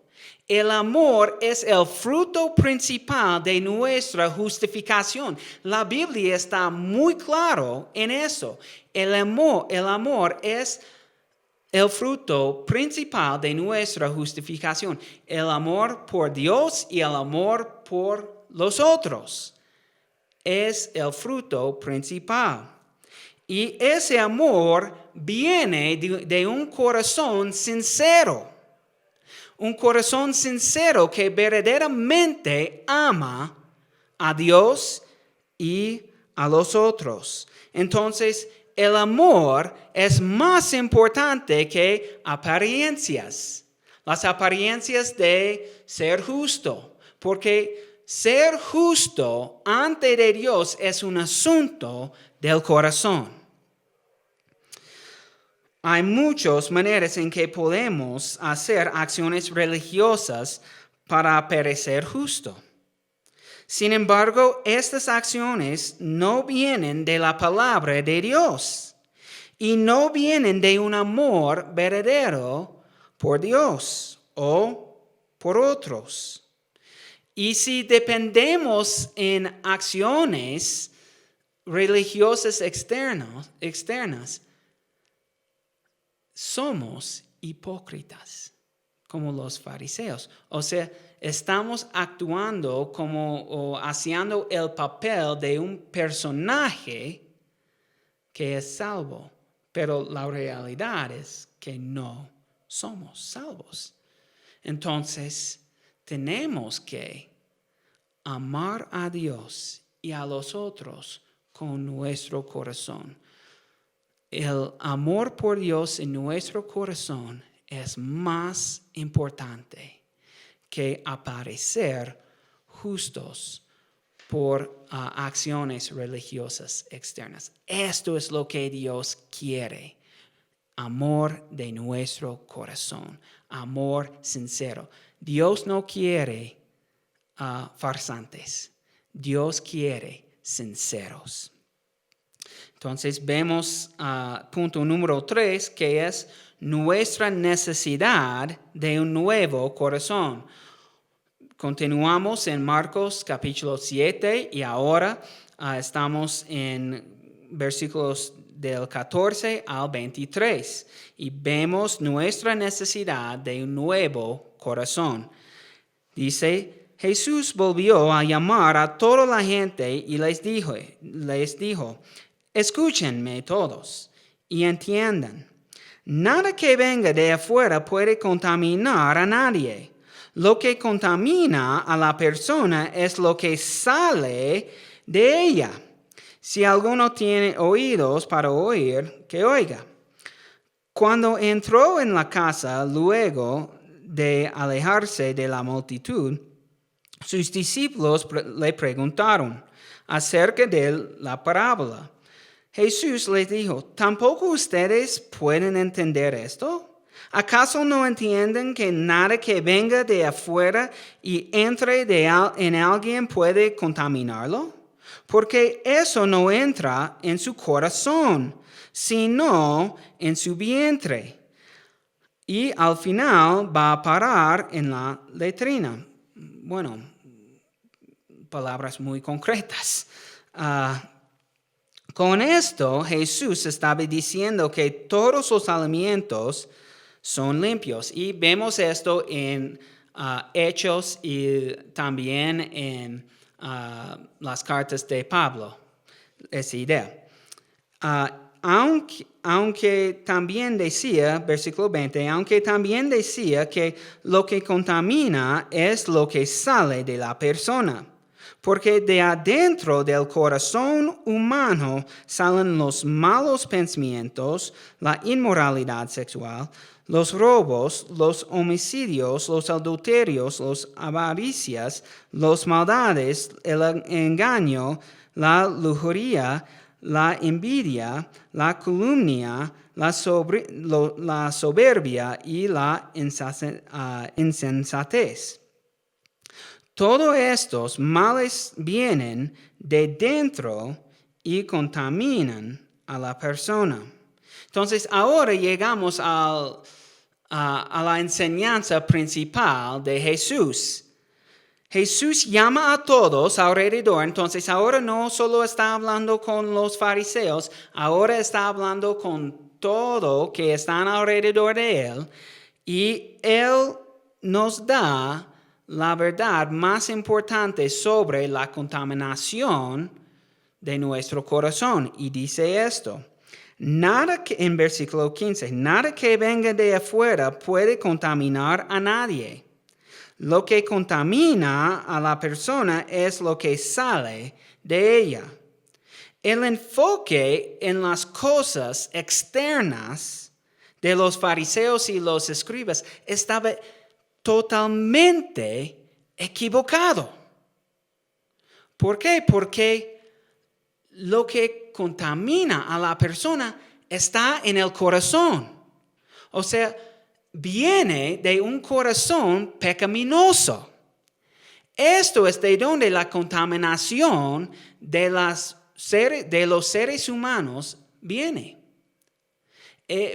El amor es el fruto principal de nuestra justificación. La Biblia está muy claro en eso. El amor es el fruto principal de nuestra justificación. El amor por Dios y el amor por los otros es el fruto principal. Y ese amor viene de un corazón sincero. Un corazón sincero que verdaderamente ama a Dios y a los otros. Entonces, el amor es más importante que apariencias. Las apariencias de ser justo. Porque ser justo ante de Dios es un asunto del corazón. Hay muchas maneras en que podemos hacer acciones religiosas para parecer justo. Sin embargo, estas acciones no vienen de la palabra de Dios y no vienen de un amor verdadero por Dios o por otros. Y si dependemos en acciones religiosas externas, somos hipócritas, como los fariseos. O sea, estamos actuando o haciendo el papel de un personaje que es salvo, pero la realidad es que no somos salvos. Entonces, tenemos que amar a Dios y a los otros con nuestro corazón. El amor por Dios en nuestro corazón es más importante que aparecer justos por acciones religiosas externas. Esto es lo que Dios quiere. Amor de nuestro corazón. Amor sincero. Dios no quiere farsantes. Dios quiere sinceros. Entonces vemos punto número 3, que es nuestra necesidad de un nuevo corazón. Continuamos en Marcos capítulo 7 y ahora estamos en versículos del 14 al 23 y vemos nuestra necesidad de un nuevo corazón. Dice, Jesús volvió a llamar a toda la gente y les dijo, escúchenme todos y entiendan. Nada que venga de afuera puede contaminar a nadie. Lo que contamina a la persona es lo que sale de ella. Si alguno tiene oídos para oír, que oiga. Cuando entró en la casa, luego de alejarse de la multitud, sus discípulos le preguntaron acerca de la parábola. Jesús les dijo, ¿tampoco ustedes pueden entender esto? ¿Acaso no entienden que nada que venga de afuera y entre en alguien puede contaminarlo? Porque eso no entra en su corazón, sino en su vientre. y al final va a parar en la letrina. Bueno, palabras muy concretas. Con esto, Jesús estaba diciendo que todos los alimentos son limpios. Y vemos esto en Hechos y también en las cartas de Pablo. Esa idea. Aunque también decía, versículo 20, aunque también decía que lo que contamina es lo que sale de la persona. Porque de adentro del corazón humano salen los malos pensamientos, la inmoralidad sexual, los robos, los homicidios, los adulterios, las avaricias, las maldades, el engaño, la lujuria, la envidia, la calumnia, la soberbia y la insensatez. Todos estos males vienen de dentro y contaminan a la persona. Entonces, ahora llegamos a la enseñanza principal de Jesús. Jesús llama a todos alrededor, entonces ahora no solo está hablando con los fariseos, ahora está hablando con todo que están alrededor de él, y él nos da la verdad más importante sobre la contaminación de nuestro corazón. Y dice esto, en versículo 15, nada que venga de afuera puede contaminar a nadie. Lo que contamina a la persona es lo que sale de ella. El enfoque en las cosas externas de los fariseos y los escribas estaba totalmente equivocado. ¿Por qué? Porque lo que contamina a la persona está en el corazón. O sea, viene de un corazón pecaminoso. Esto es de donde la contaminación de los seres humanos viene.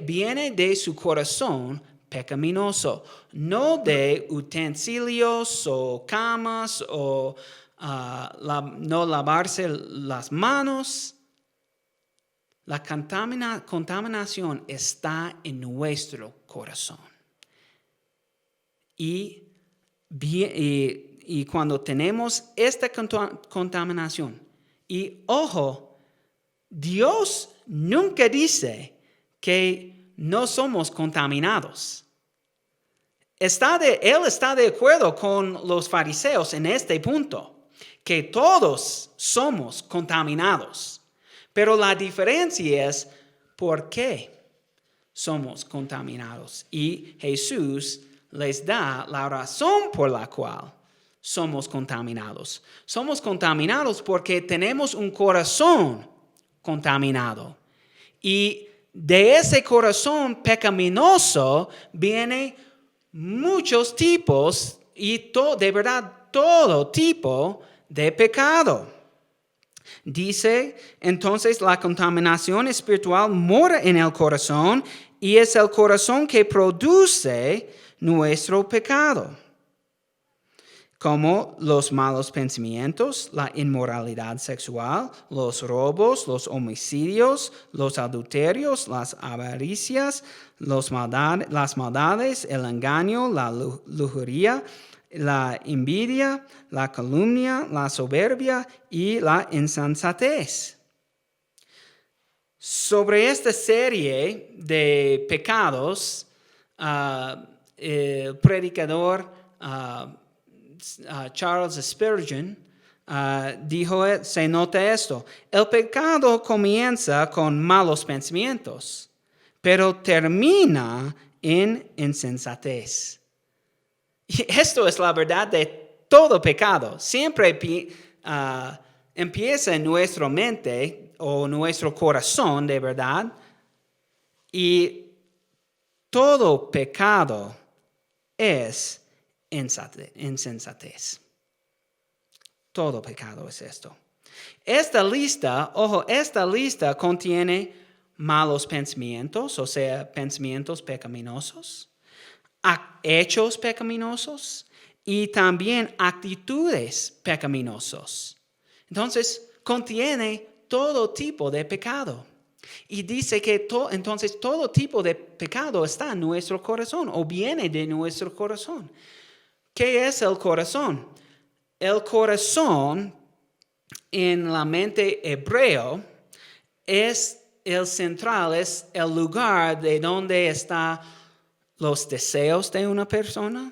Viene de su corazón pecaminoso, no de utensilios o camas o no lavarse las manos. La contaminación está en nuestro corazón. Y cuando tenemos esta contaminación, y ojo, Dios nunca dice que no somos contaminados. Él está de acuerdo con los fariseos en este punto, que todos somos contaminados. Pero la diferencia es por qué somos contaminados. Y Jesús les da la razón por la cual somos contaminados. Somos contaminados porque tenemos un corazón contaminado. Y de ese corazón pecaminoso vienen muchos tipos y de verdad todo tipo de pecado. Dice, entonces la contaminación espiritual mora en el corazón y es el corazón que produce nuestro pecado, como los malos pensamientos, la inmoralidad sexual, los robos, los homicidios, los adulterios, las avaricias, las maldades, el engaño, la lujuria, la envidia, la calumnia, la soberbia y la insensatez. Sobre esta serie de pecados, el predicador Charles Spurgeon se nota esto. El pecado comienza con malos pensamientos, pero termina en insensatez. Y esto es la verdad de todo pecado. Siempre empieza en nuestra mente o nuestro corazón de verdad. Y todo pecado es insensatez. Todo pecado es esto. Esta lista contiene malos pensamientos, o sea, pensamientos pecaminosos. hechos pecaminosos y también actitudes pecaminosas. Entonces, contiene todo tipo de pecado. Y dice que entonces todo tipo de pecado está en nuestro corazón o viene de nuestro corazón. ¿Qué es el corazón? El corazón en la mente hebreo es el central, es el lugar de donde están los deseos de una persona,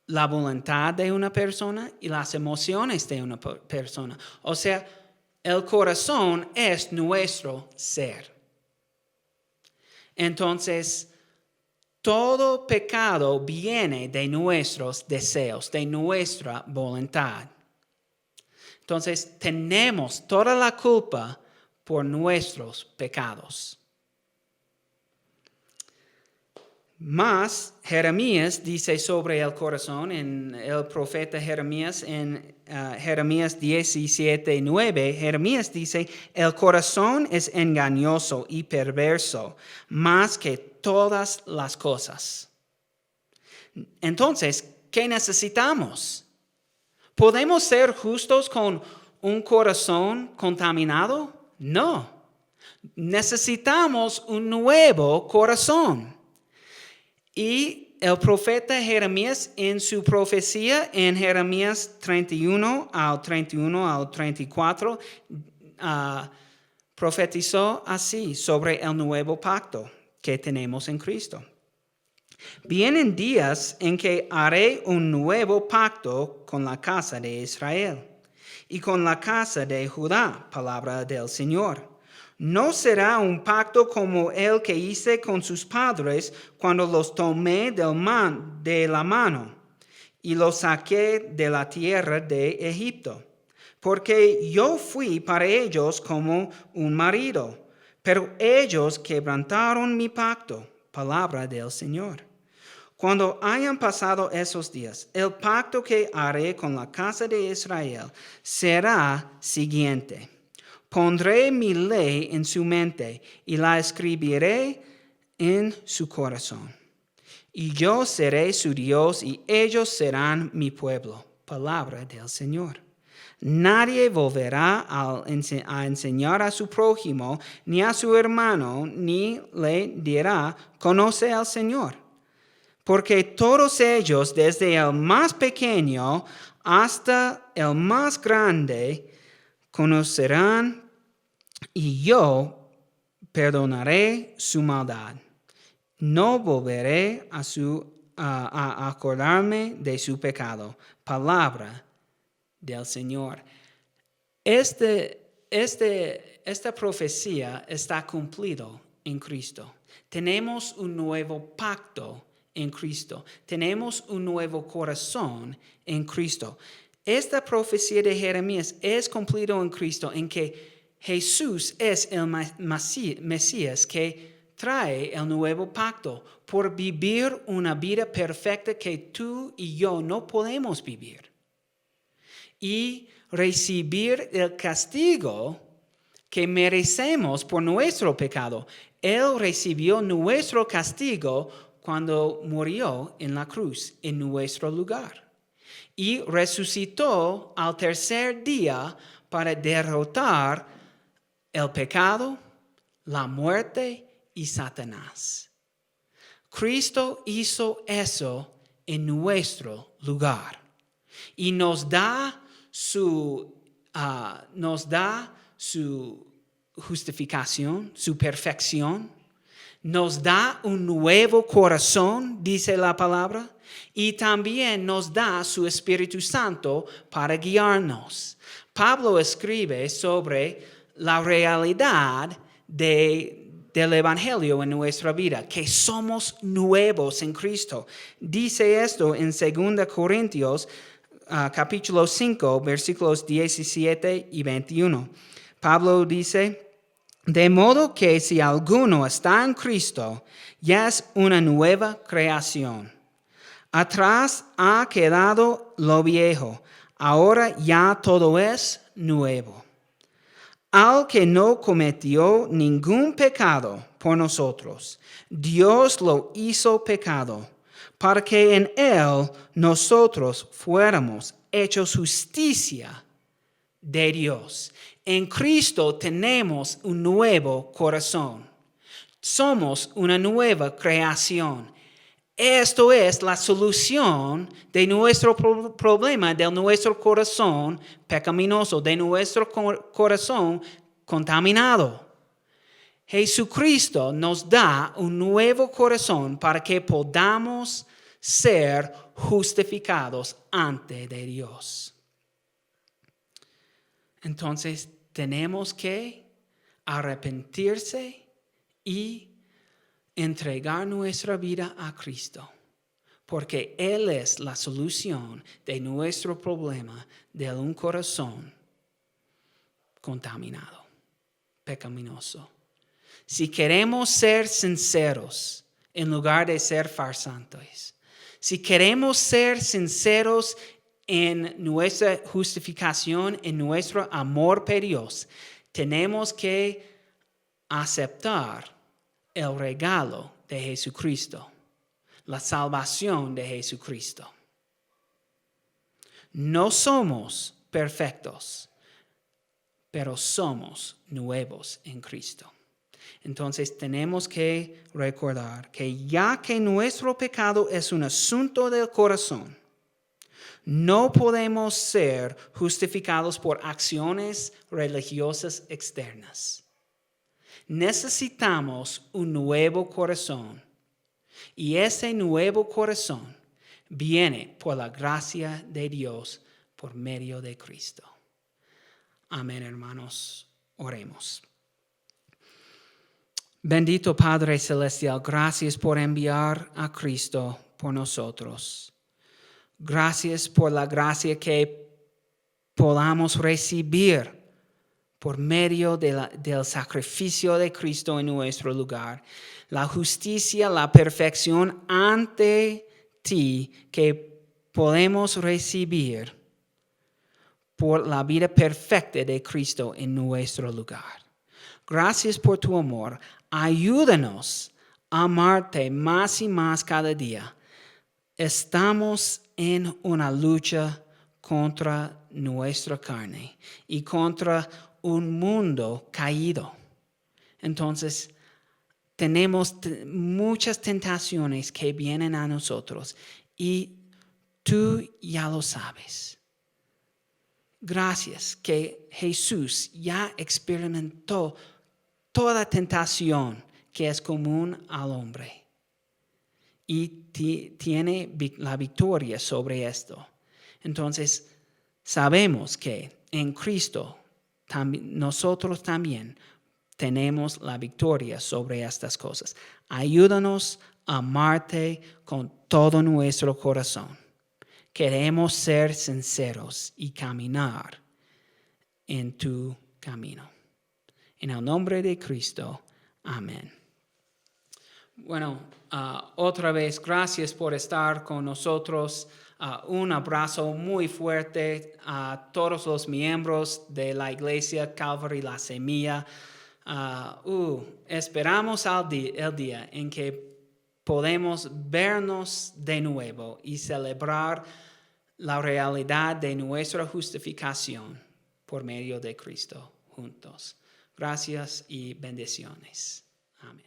la voluntad de una persona y las emociones de una persona. O sea, el corazón es nuestro ser. Entonces, todo pecado viene de nuestros deseos, de nuestra voluntad. Entonces, tenemos toda la culpa por nuestros pecados. Mas Jeremías dice sobre el corazón, en el profeta Jeremías, en Jeremías 17:9, Jeremías dice, el corazón es engañoso y perverso, más que todas las cosas. Entonces, ¿qué necesitamos? ¿Podemos ser justos con un corazón contaminado? No. Necesitamos un nuevo corazón. Y el profeta Jeremías en su profecía en Jeremías 31 al 34 profetizó así sobre el nuevo pacto que tenemos en Cristo. Vienen días en que haré un nuevo pacto con la casa de Israel y con la casa de Judá, palabra del Señor. No será un pacto como el que hice con sus padres cuando los tomé de la mano y los saqué de la tierra de Egipto. Porque yo fui para ellos como un marido, pero ellos quebrantaron mi pacto, palabra del Señor. Cuando hayan pasado esos días, el pacto que haré con la casa de Israel será siguiente. Pondré mi ley en su mente y la escribiré en su corazón. Y yo seré su Dios y ellos serán mi pueblo. Palabra del Señor. Nadie volverá a enseñar a su prójimo ni a su hermano, ni le dirá, conoce al Señor. Porque todos ellos, desde el más pequeño hasta el más grande, conocerán y yo perdonaré su maldad. No volveré a acordarme de su pecado. Palabra del Señor. Esta profecía está cumplido en Cristo. Tenemos un nuevo pacto en Cristo. Tenemos un nuevo corazón en Cristo. Esta profecía de Jeremías es cumplido en Cristo, en que Jesús es el Mesías que trae el nuevo pacto por vivir una vida perfecta que tú y yo no podemos vivir. Y recibir el castigo que merecemos por nuestro pecado. Él recibió nuestro castigo cuando murió en la cruz en nuestro lugar. Y resucitó al tercer día para derrotar el pecado, la muerte y Satanás. Cristo hizo eso en nuestro lugar y nos da su justificación, su perfección. Nos da un nuevo corazón, dice la palabra, y también nos da su Espíritu Santo para guiarnos. Pablo escribe sobre la realidad del Evangelio en nuestra vida, que somos nuevos en Cristo. Dice esto en 2 Corintios capítulo 5, versículos 17 y 21. Pablo dice, de modo que si alguno está en Cristo, ya es una nueva creación. Atrás ha quedado lo viejo, ahora ya todo es nuevo. Al que no cometió ningún pecado por nosotros, Dios lo hizo pecado, para que en Él nosotros fuéramos hechos justicia de Dios. En Cristo tenemos un nuevo corazón. Somos una nueva creación. Esto es la solución de nuestro problema, de nuestro corazón pecaminoso, de nuestro corazón contaminado. Jesucristo nos da un nuevo corazón para que podamos ser justificados ante de Dios. Entonces tenemos que arrepentirse y entregar nuestra vida a Cristo, porque Él es la solución de nuestro problema de un corazón contaminado, pecaminoso. Si queremos ser sinceros en lugar de ser farsantes, si queremos ser sinceros en nuestra justificación, en nuestro amor por Dios, tenemos que aceptar el regalo de Jesucristo, la salvación de Jesucristo. No somos perfectos, pero somos nuevos en Cristo. Entonces tenemos que recordar que ya que nuestro pecado es un asunto del corazón, no podemos ser justificados por acciones religiosas externas. Necesitamos un nuevo corazón. Y ese nuevo corazón viene por la gracia de Dios por medio de Cristo. Amén, hermanos. Oremos. Bendito Padre Celestial, gracias por enviar a Cristo por nosotros. Gracias por la gracia que podamos recibir por medio del sacrificio de Cristo en nuestro lugar. La justicia, la perfección ante ti que podemos recibir por la vida perfecta de Cristo en nuestro lugar. Gracias por tu amor. Ayúdanos a amarte más y más cada día. Estamos en una lucha contra nuestra carne y contra un mundo caído. Entonces, tenemos muchas tentaciones que vienen a nosotros y tú ya lo sabes. Gracias que Jesús ya experimentó toda tentación que es común al hombre y tiene la victoria sobre esto. Entonces, sabemos que en Cristo nosotros también tenemos la victoria sobre estas cosas. Ayúdanos a amarte con todo nuestro corazón. Queremos ser sinceros y caminar en tu camino. En el nombre de Cristo, amén. Bueno, otra vez, gracias por estar con nosotros. Un abrazo muy fuerte a todos los miembros de la iglesia Calvary La Semilla. Esperamos el día en que podemos vernos de nuevo y celebrar la realidad de nuestra justificación por medio de Cristo juntos. Gracias y bendiciones. Amén.